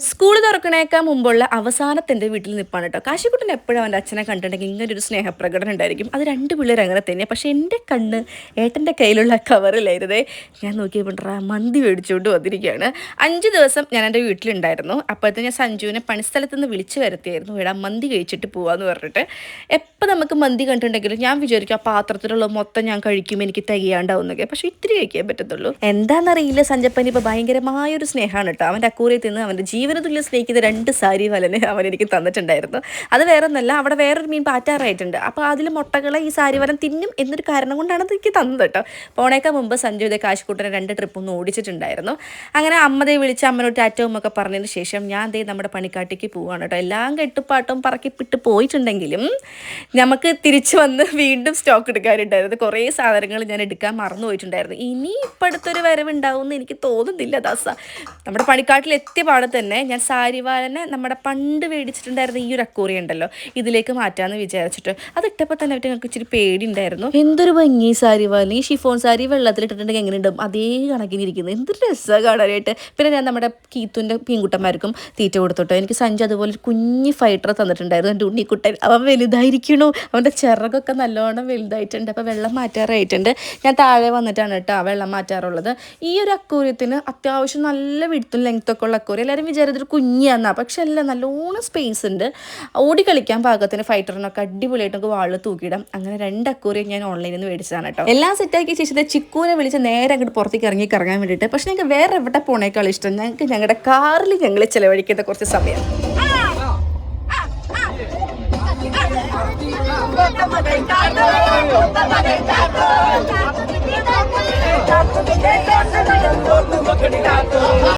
School തുറക്കണേക്കാൾ മുമ്പുള്ള അവസാനത്തെ വീട്ടിൽ നിൽപ്പാണ് കേട്ടോ. കാശിക്കുട്ടൻ എപ്പോഴും അവൻ്റെ അച്ഛനെ കണ്ടിട്ടുണ്ടെങ്കിൽ ഇങ്ങനൊരു സ്നേഹപ്രകടനം ഉണ്ടായിരിക്കും. അത് രണ്ട് പിള്ളേർ അങ്ങനെ തന്നെ. പക്ഷേ എൻ്റെ കണ്ണ് ഏട്ടൻ്റെ കയ്യിലുള്ള കവറിലായിരുന്നേ. ഞാൻ നോക്കിയപ്പോൾ മന്തി മേടിച്ചുകൊണ്ട് വന്നിരിക്കുകയാണ്. 5 ദിവസം ഞാൻ എൻ്റെ വീട്ടിലുണ്ടായിരുന്നു. അപ്പോഴത്തെ ഞാൻ സഞ്ജുവിനെ പണിസ്ഥലത്ത് നിന്ന് വിളിച്ചു വരുത്തിയായിരുന്നു. ഇവിടെ മന്തി കഴിച്ചിട്ട് പോകാമെന്ന് പറഞ്ഞിട്ട്. എപ്പോൾ നമുക്ക് മന്തി കണ്ടിട്ടുണ്ടെങ്കിലും ഞാൻ വിചാരിക്കും ആ പാത്രത്തിലുള്ള മൊത്തം ഞാൻ കഴിക്കും, എനിക്ക് തികയാണ്ടാവുന്നൊക്കെ. പക്ഷേ ഇത്തിരി കഴിക്കാൻ പറ്റത്തുള്ളൂ. എന്താണെന്നറിയില്ല, സഞ്ജപ്പന് ഇപ്പോൾ ഭയങ്കരമായൊരു സ്നേഹമാണ് കേട്ടോ. അവൻ്റെ അക്കൂറിയത്തിൽ നിന്ന് അവൻ്റെ ജീവനതുല്യ സ്നേഹിക്കുന്ന 2 സാരി വലനെ അവൻ എനിക്ക് തന്നിട്ടുണ്ടായിരുന്നു. അത് വേറെ ഒന്നല്ല, അവിടെ വേറൊരു മീൻ പാറ്റാറായിട്ടുണ്ട്. അപ്പോൾ അതിൽ മുട്ടകളെ ഈ സാരി വലം തിന്നും എന്നൊരു കാരണം കൊണ്ടാണ് അത് എനിക്ക് തന്നത് കേട്ടോ. പോണേക്കാൾ മുമ്പ് സഞ്ജു ഇതേ കാശിക്കൂട്ടനെ 2 ട്രിപ്പ് ഒന്ന് ഓടിച്ചിട്ടുണ്ടായിരുന്നു. അങ്ങനെ അമ്മതേ വിളിച്ച് അമ്മനോട് ടാറ്റവും ഒക്കെ പറഞ്ഞതിന് ശേഷം ഞാൻ ദേ നമ്മുടെ പണിക്കാട്ടിക്ക് പോവുകയാണ് കേട്ടോ. എല്ലാം കെട്ടുപാട്ടും പറക്കിപ്പിട്ട് പോയിട്ടുണ്ടെങ്കിലും നമുക്ക് തിരിച്ചു വന്ന് വീണ്ടും സ്റ്റോക്ക് എടുക്കാനുണ്ടായിരുന്നു. കുറേ സാധനങ്ങൾ ഞാൻ എടുക്കാൻ മറന്നു പോയിട്ടുണ്ടായിരുന്നു. ഇനി ഇപ്പം അടുത്തൊരു വരവുണ്ടാവുമെന്ന് എനിക്ക് തോന്നുന്നില്ല ദാസ. നമ്മുടെ പണിക്കാട്ടിൽ എത്തിയ പാടെ തന്നെ ഞാൻ സാരിവാലനെ നമ്മുടെ പണ്ട് മേടിച്ചിട്ടുണ്ടായിരുന്ന ഈ ഒരു അക്കൂറി ഉണ്ടല്ലോ, ഇതിലേക്ക് മാറ്റാമെന്ന് വിചാരിച്ചിട്ട് അത് ഇട്ടപ്പോൾ തന്നെ ഞങ്ങൾക്ക് ഇച്ചിരി പേടി ഉണ്ടായിരുന്നു. എന്തൊരു ഭംഗി സാരിവാലൻ, ഈ ഷിഫോൺ സാരി വെള്ളത്തിലിട്ടിട്ടുണ്ടെങ്കിൽ എങ്ങനെ ഉണ്ടാവും അതേ കണക്കിനിരിക്കുന്നത്. എന്തൊരു രസമാണ് കാണാനായിട്ട്. പിന്നെ ഞാൻ നമ്മുടെ കീത്തുൻ്റെ പീൻകുട്ടന്മാർക്കും തീറ്റ കൊടുത്തോട്ടോ. എനിക്ക് സഞ്ജു അതുപോലെ ഒരു കുഞ്ഞ് ഫൈറ്റർ തന്നിട്ടുണ്ടായിരുന്നു. എൻ്റെ ഉണ്ണിക്കുട്ടൻ അവൻ വലുതായിരിക്കണു, അവൻ്റെ ചിറകൊക്കെ നല്ലോണം വലുതായിട്ടുണ്ട്. അപ്പോൾ വെള്ളം മാറ്റാറായിട്ടുണ്ട്. ഞാൻ താഴെ വന്നിട്ടാണ് കേട്ടോ വെള്ളം മാറ്റാറുള്ളത്. ഈ ഒരു അക്കൂര്യത്തിന് അത്യാവശ്യം നല്ല വിടുത്തും ലെങ്ത്തൊക്കെ ഉള്ള അക്കൂറി. എല്ലാവരും വിചാരിച്ചൊരു കുഞ്ഞാന്നാ, പക്ഷെ അല്ല, നല്ലോണം സ്പേസ് ഉണ്ട്. ഓടി കളിക്കാൻ പാകത്തിന് ഫൈറ്ററിനൊക്കെ അടിപൊളിയായിട്ട് നമുക്ക് വാളിൽ തൂക്കിയിടാം. അങ്ങനെ 2 അക്കൂറിയും ഞാൻ ഓൺലൈനിൽ നിന്ന് മേടിച്ചതാണ് കേട്ടോ. എല്ലാം സെറ്റാക്കിയ ശേഷം ചിക്കൂനെ വിളിച്ച് നേരെ അങ്ങോട്ട് പുറത്തേക്ക് ഇറങ്ങി കറങ്ങാൻ വേണ്ടിയിട്ട്. പക്ഷെ ഞങ്ങൾക്ക് വേറെ എവിടെ പോണേക്കാൾ ഇഷ്ടം ഞങ്ങൾക്ക് ഞങ്ങളുടെ കാറിൽ ഞങ്ങൾ ചിലവഴിക്കുന്ന കുറച്ച് സമയം.